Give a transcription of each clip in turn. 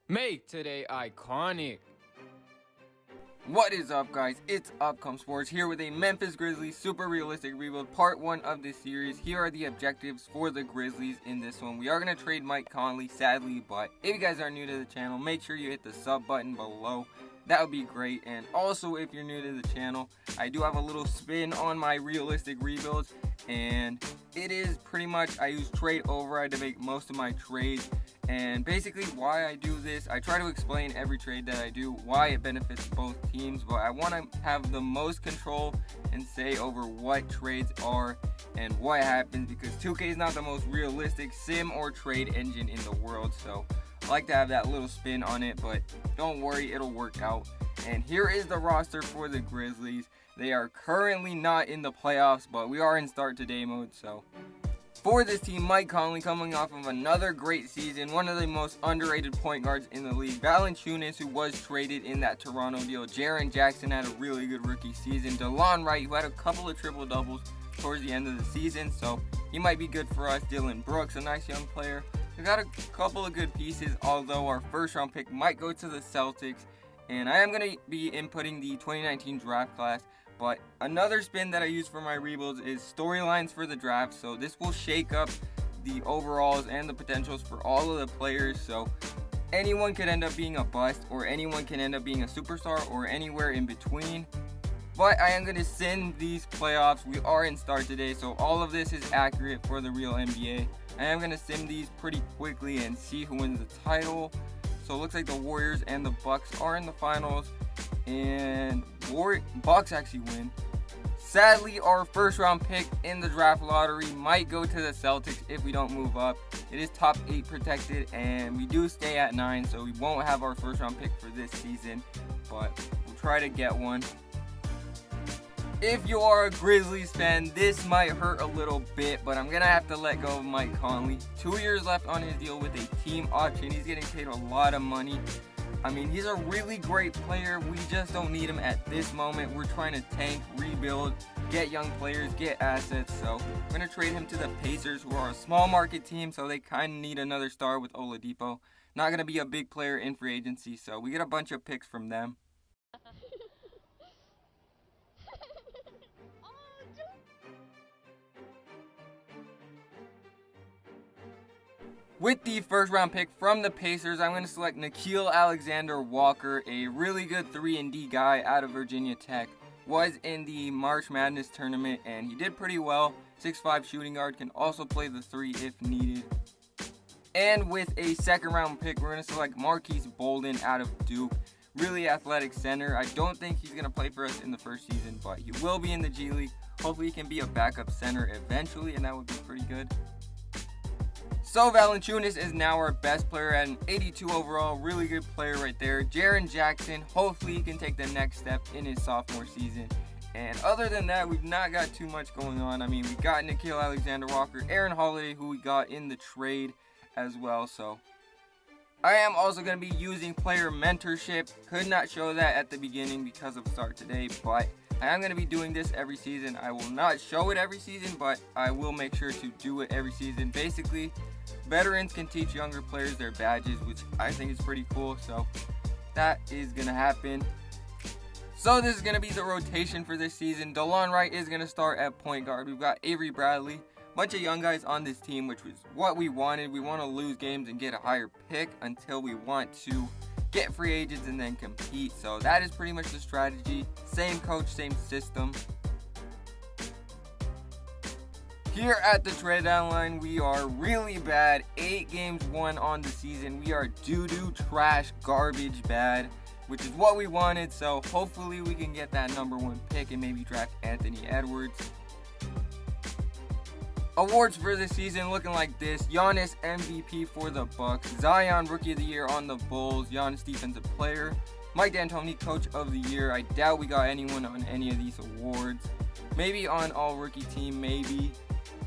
Make today iconic. What is up, guys? It's Upcome Sports here with a Memphis Grizzlies super realistic rebuild, part 1 of this series. Here are the objectives for the Grizzlies in this one. We are going to trade Mike Conley, sadly, but if you guys are new to the channel, make sure you hit the sub button below. That would be great. And also, if you're new to the channel, I do have a little spin on my realistic rebuilds, and it is pretty much I use trade override to make most of my trades. And basically why I do this, I try to explain every trade that I do, why it benefits both teams, but I want to have the most control and say over what trades are and what happens, because 2K is not the most realistic sim or trade engine in the world, so I like to have that little spin on it, but don't worry, it'll work out. And here is the roster for the Grizzlies. They are currently not in the playoffs, but we are in start today mode, so for this team, Mike Conley coming off of another great season, one of the most underrated point guards in the league. Valanciunas, who was traded in that Toronto deal. Jaren Jackson had a really good rookie season. DeLon Wright, who had a couple of triple-doubles towards the end of the season, so he might be good for us. Dylan Brooks, a nice young player. We got a couple of good pieces, although our first-round pick might go to the Celtics. And I am going to be inputting the 2019 draft class. But another spin that I use for my rebuilds is storylines for the draft. So this will shake up the overalls and the potentials for all of the players. So anyone could end up being a bust, or anyone can end up being a superstar, or anywhere in between. But I am going to sim these playoffs. We are in start today, so all of this is accurate for the real NBA. I am going to sim these pretty quickly and see who wins the title. So it looks like the Warriors and the Bucks are in the finals. And Bucks actually win. Sadly, our first round pick in the draft lottery might go to the Celtics if we don't move up. It is top 8 protected, and we do stay at 9, so we won't have our first round pick for this season, but we'll try to get one. If you are a Grizzlies fan, this might hurt a little bit, but I'm going to have to let go of Mike Conley. 2 years left on his deal with a team option. He's getting paid a lot of money. I mean, he's a really great player. We just don't need him at this moment. We're trying to tank, rebuild, get young players, get assets. So we're going to trade him to the Pacers, who are a small market team, so they kind of need another star with Oladipo. Not going to be a big player in free agency, so we get a bunch of picks from them. With the first round pick from the Pacers, I'm going to select Nickeil Alexander-Walker, a really good 3-and-D guy out of Virginia Tech. Was in the March Madness tournament, and he did pretty well. 6'5" shooting guard, can also play the 3 if needed. And with a second round pick, we're going to select Marquise Bolden out of Duke. Really athletic center. I don't think he's going to play for us in the first season, but he will be in the G League. Hopefully he can be a backup center eventually, and that would be pretty good. So Valanciunas is now our best player at an 82 overall, really good player right there. Jaren Jackson, hopefully he can take the next step in his sophomore season. And other than that, we've not got too much going on. I mean, we got Nickeil Alexander-Walker, Aaron Holiday, who we got in the trade as well. So I am also going to be using player mentorship. Could not show that at the beginning because of start today, but I am going to be doing this every season. I will not show it every season, but I will make sure to do it every season. Basically, veterans can teach younger players their badges, which I think is pretty cool, so that is going to happen. So this is going to be the rotation for this season. DeLon Wright is going to start at point guard. We've got Avery Bradley, bunch of young guys on this team, which was what we wanted. We want to lose games and get a higher pick until we want to get free agents and then compete. So that is pretty much the strategy. Same coach, same system. Here at the trade deadline, we are really bad. 8 games won on the season. We are doo-doo, trash, garbage bad, which is what we wanted. So hopefully we can get that number 1 pick and maybe draft Anthony Edwards. Awards for this season looking like this. Giannis MVP for the Bucks. Zion Rookie of the Year on the Bulls. Giannis Defensive Player. Mike D'Antoni Coach of the Year. I doubt we got anyone on any of these awards. Maybe on All Rookie Team, maybe.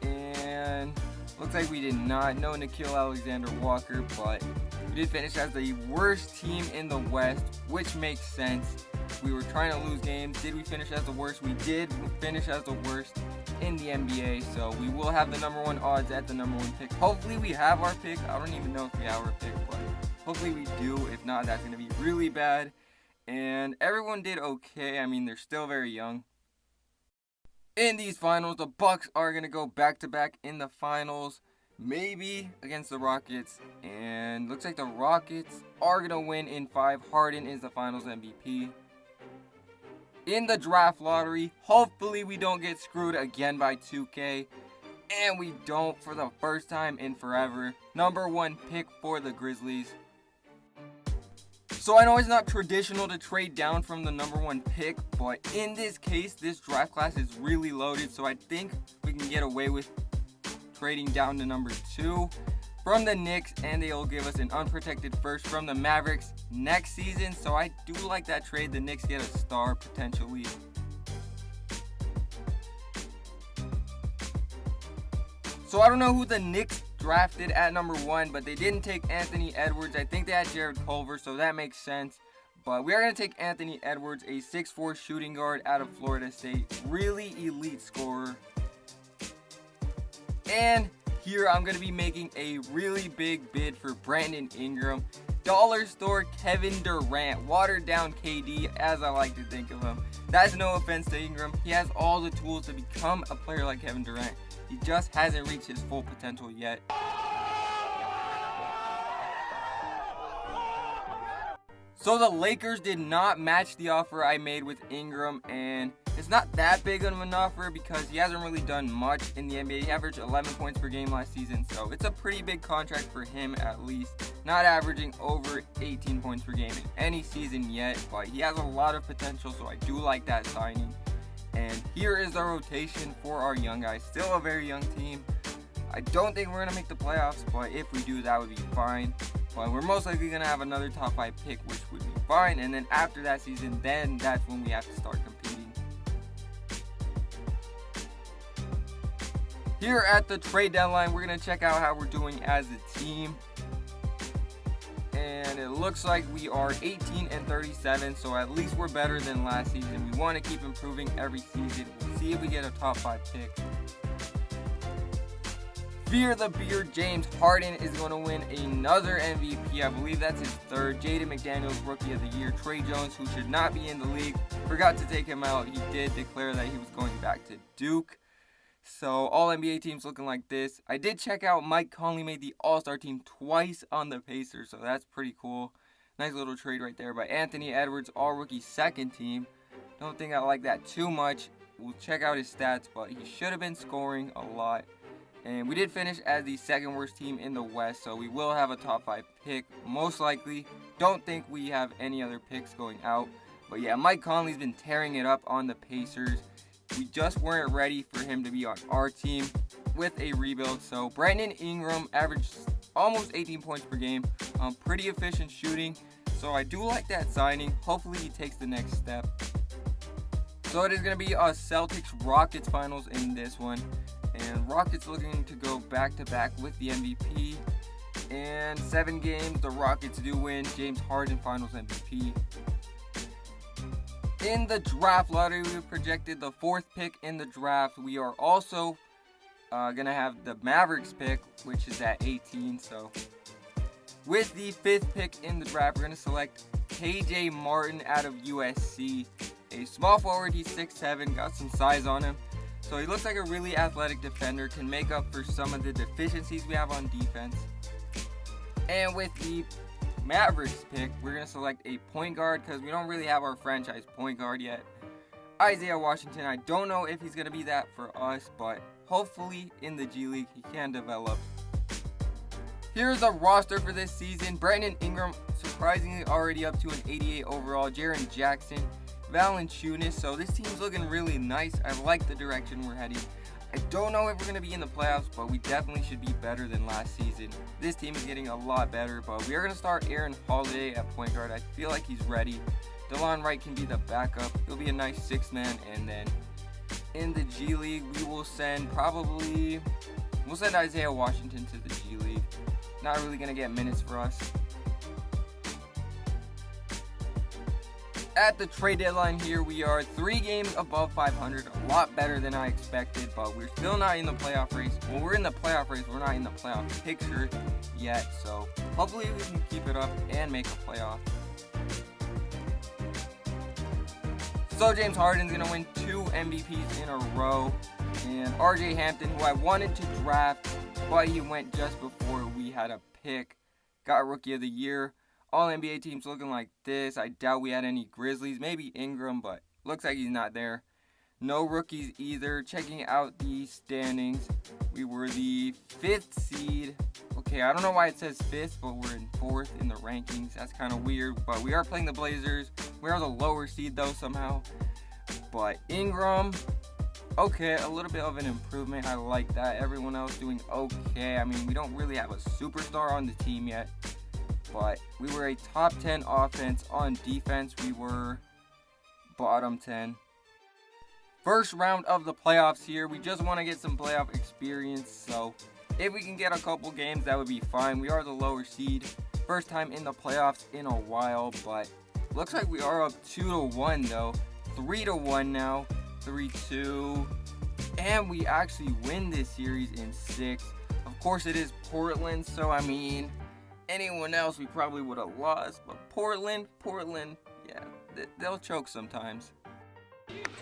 And looks like we did not. No Nickeil Alexander-Walker, but we did finish as the worst team in the West, which makes sense. We were trying to lose games. Did we finish as the worst? We did finish as the worst in the NBA, so we will have the number 1 odds at the number 1 pick. Hopefully we have our pick. I don't even know if we have our pick, but Hopefully we do. If not, that's going to be really bad. And everyone did okay. I mean, they're still very young. In these finals, the Bucks are going to go back-to-back in the finals. Maybe against the Rockets. And looks like the Rockets are going to win in 5. Harden is the finals MVP. In the draft lottery, hopefully we don't get screwed again by 2K. And we don't for the first time in forever. Number 1 pick for the Grizzlies. So I know it's not traditional to trade down from the number 1 pick, but in this case, this draft class is really loaded, so I think we can get away with trading down to number 2 from the Knicks, and they'll give us an unprotected first from the Mavericks next season. So I do like that trade. The Knicks get a star potentially. So I don't know who the Knicks drafted at number 1, but they didn't take Anthony Edwards. I think they had Jared Culver, so that makes sense. But we are going to take Anthony Edwards, a 6'4" shooting guard out of Florida State. Really elite scorer. And here I'm going to be making a really big bid for Brandon Ingram. Dollar store Kevin Durant, watered down KD as I like to think of him. That's no offense to Ingram. He has all the tools to become a player like Kevin Durant. He just hasn't reached his full potential yet. So the Lakers did not match the offer I made with Ingram, and it's not that big of an offer because he hasn't really done much in the NBA. He averaged 11 points per game last season, so it's a pretty big contract for him at least. Not averaging over 18 points per game in any season yet, but he has a lot of potential, so I do like that signing. And here is the rotation for our young guys. Still a very young team. I don't think we're going to make the playoffs, but if we do, that would be fine. But we're most likely going to have another top 5 pick, which would be fine. And then after that season, then that's when we have to start competing. Here at the trade deadline, we're going to check out how we're doing as a team. And it looks like we are 18-37, so at least we're better than last season. We want to keep improving every season. We'll see if we get a top 5 pick. Fear the beard, James Harden is going to win another MVP. I believe that's his 3rd. Jaden McDaniels, Rookie of the Year. Trey Jones, who should not be in the league, forgot to take him out. He did declare that he was going back to Duke. So all NBA teams looking like this. I did check out Mike Conley made the All-Star team twice on the Pacers, so that's pretty cool. Nice little trade right there by Anthony Edwards, All-Rookie 2nd team. Don't think I like that too much. We'll check out his stats, but he should have been scoring a lot. And we did finish as the 2nd worst team in the West, so we will have a top 5 pick, most likely. Don't think we have any other picks going out. But yeah, Mike Conley's been tearing it up on the Pacers. We just weren't ready for him to be on our team with a rebuild. So Brandon Ingram averaged almost 18 points per game. Pretty efficient shooting. So I do like that signing. Hopefully he takes the next step. So it is going to be a Celtics-Rockets finals in this one. And Rockets looking to go back-to-back with the MVP. And 7 games, the Rockets do win. James Harden finals MVP. In the draft lottery, we projected the 4th pick in the draft. We are also going to have the Mavericks pick, which is at 18. So with the 5th pick in the draft, we're going to select KJ Martin out of USC. A small forward, he's 6'7", got some size on him. So he looks like a really athletic defender, can make up for some of the deficiencies we have on defense. And with the Mavericks pick, we're going to select a point guard because we don't really have our franchise point guard yet. Isaiah Washington, I don't know if he's going to be that for us, but hopefully in the G League he can develop. Here's the roster for this season. Brandon Ingram, surprisingly already up to an 88 overall. Jaren Jackson, Valanciunas. So this team's looking really nice. I like the direction we're heading. I don't know if we're going to be in the playoffs, but we definitely should be better than last season. This team is getting a lot better, but we are going to start Aaron Holiday at point guard. I feel like he's ready. DeLon Wright can be the backup. He'll be a nice 6-man, and then in the G League, we'll send Isaiah Washington to the G League. Not really going to get minutes for us. At the trade deadline here, we are 3 games above 500, a lot better than I expected, but we're still not in the playoff race. Well, we're in the playoff race, we're not in the playoff picture yet, so hopefully we can keep it up and make a playoff. So James Harden's going to win 2 MVPs in a row, and RJ Hampton, who I wanted to draft, but he went just before we had a pick, got Rookie of the Year. All NBA teams looking like this. I doubt we had any Grizzlies. Maybe Ingram, but looks like he's not there. No rookies either. Checking out the standings, we were the 5th seed. Okay, I don't know why it says 5th, but we're in 4th in the rankings. That's kind of weird, but we are playing the Blazers. We are the lower seed, though, somehow. But Ingram, okay, a little bit of an improvement. I like that. Everyone else doing okay. I mean, we don't really have a superstar on the team yet. But we were a top 10 offense. On defense, we were bottom 10. First round of the playoffs here. We just want to get some playoff experience. So if we can get a couple games, that would be fine. We are the lower seed. First time in the playoffs in a while. But looks like we are up 2-1 though. 3-1 now. 3-2. And we actually win this series in 6. Of course, it is Portland. So, I mean, anyone else we probably would have lost, but Portland, yeah, they'll choke sometimes.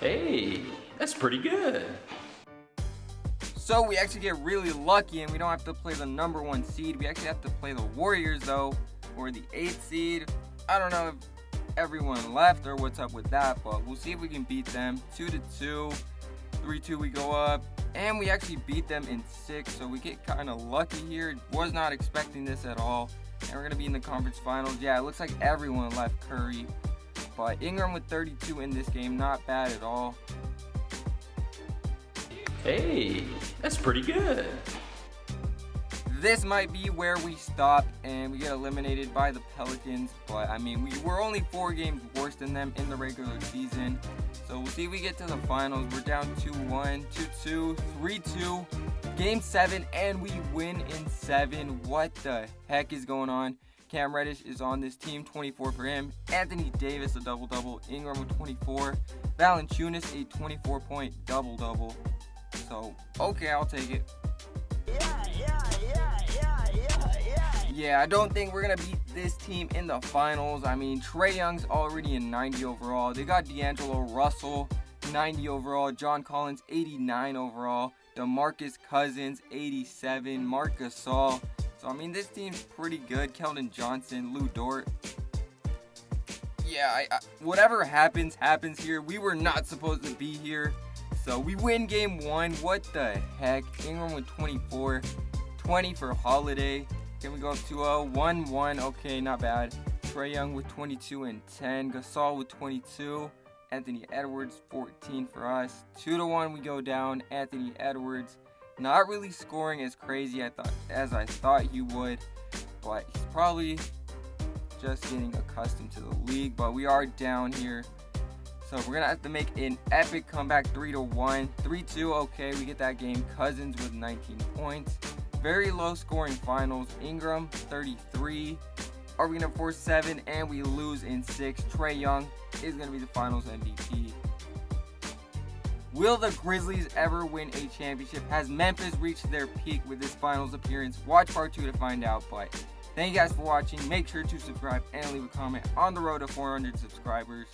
Hey, that's pretty good. So we actually get really lucky and we don't have to play the number 1 seed. We actually have to play the Warriors though, or the 8th seed. I don't know if everyone left or what's up with that, but we'll see if we can beat them. 2-2, 3-2 we go up. And we actually beat them in 6, so we get kind of lucky here. Was not expecting this at all. And we're going to be in the conference finals. Yeah, it looks like everyone left Curry. But Ingram with 32 in this game, not bad at all. Hey, that's pretty good. This might be where we stop and we get eliminated by the Pelicans. But, I mean, we were only 4 games worse than them in the regular season. So we'll see if we get to the finals. We're down 2-1, 2-2, 3-2, game 7, and we win in 7. What the heck is going on? Cam Reddish is on this team, 24 for him. Anthony Davis, a double-double. Ingram with 24. Valanciunas, a 24-point double-double. So, okay, I'll take it. Yeah, I don't think we're going to beat this team in the finals. I mean, Trae Young's already in 90 overall. They got D'Angelo Russell, 90 overall. John Collins, 89 overall. DeMarcus Cousins, 87. Marc Gasol. So, I mean, this team's pretty good. Keldon Johnson, Lou Dort. Yeah, whatever happens here. We were not supposed to be here. So, we win game 1. What the heck? Ingram with 24. 20 for Holiday. Can we go up 2-0? 1-1. Okay, not bad. Trae Young with 22 and 10. Gasol with 22. Anthony Edwards, 14 for us. 2-1 we go down. Anthony Edwards not really scoring as crazy as I thought he would. But he's probably just getting accustomed to the league. But we are down here. So we're going to have to make an epic comeback. 3-1. 3-2. Okay, we get that game. Cousins with 19 points. Very low scoring finals. Ingram, 33. Are we going to force 7 and we lose in 6? Trae Young is going to be the finals MVP. Will the Grizzlies ever win a championship? Has Memphis reached their peak with this finals appearance? Watch part 2 to find out. But thank you guys for watching. Make sure to subscribe and leave a comment on the road to 400 subscribers.